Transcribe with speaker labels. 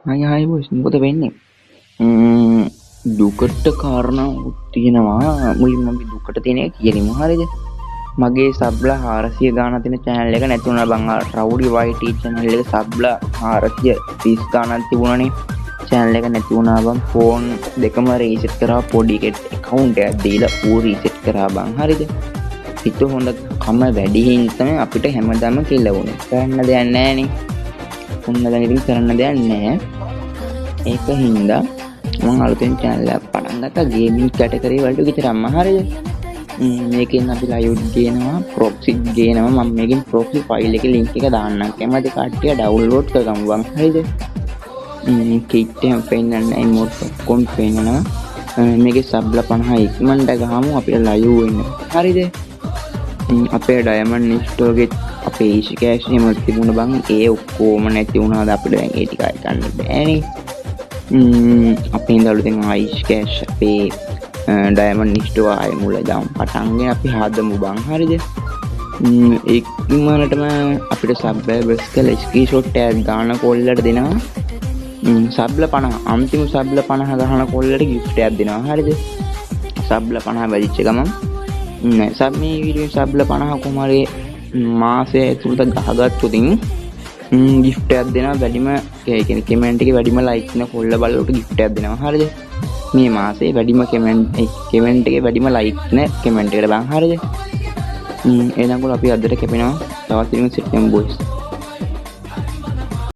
Speaker 1: හයි boss මොකද වෙන්නේ? දුකට කාරණාවක් තියෙනවා. මුලින්ම අපි දුකට තියෙන එක කියනිමු හරියද? මගේ සබ්ලා 400 ගාණක් තියෙන channel එක නැති වුණා බං. රවුඩි YT channel එක සබ්ලා 430 ගාණක් තිබුණානේ. channel එක නැති වුණා බං. ෆෝන් දෙකම රීසෙට් කරා පොඩි account එකක් දීලා ඌ රීසෙට් කරා බං. හරියද? හිත හොඳ කම වැඩි හින්දා අපිට හැමදාම කෙලවුනේ. කරන්න දෙයක් නැහනේ. ඔන්න දැන් ඉතින් කරන්න දෙයක් නැහැ. ඒක හින්දා මම අලුතෙන් channel එකක් පටන් ගත්තා ගේමින් කැටගරි වලට විතරක්ම හරියද? මේකෙන් අපි live ගේනවා proxy ගේනවා මම මේකෙන් proxy file එකේ link එක දාන්නම් කැමති කට්ටිය download කරගමු බං හරියද? kit එක පෙන්නන්න emote ඔක්කොම පෙන්නනවා මේකේ sub 50 ඉක්මනට ගහමු අපිට live වෙන්න හරියද? අපේ diamond store ගේ අපේ easy cash එහෙම තිබුණ බං ඒ ඔක්කොම නැති වුණාද අපිට දැන් ඒ ටික ගන්න බෑනේ. අපේ ඉඳලුදෙන් easy cash අපේ diamond store ආයේ මුල දාමු පටන් ගෙන අපි හදමු බං හරියද? ඉක්මනටම අපිට subscribers කියලා screenshot එකක් ගන්න කොල්ලට දෙනවා. sub 50 අන්තිම sub 50 ගහන කොල්ලට gift එකක් දෙනවා හරියද? sub 50 වැඩිච්ච ගමන් සබ් මේ වීඩියෝ සබ් 50 කොමාරේ මාසයේ ඇතුළත ගහගත්තොත් gift එකක් දෙනවා වැඩිම ඒ කියන්නේ කමෙන්ට් එකේ වැඩිම ලයික් වෙන කොල්ල බලලට gift එකක් දෙනවා හරියද මේ මාසයේ වැඩිම කමෙන්ට් එකේ වැඩිම ලයික් වෙන කමෙන්ට් එකට බං හරියද එහෙනම් අපි අදට කැපෙනවා තවත් ඉන්න සෙට්ටම් බොයිස්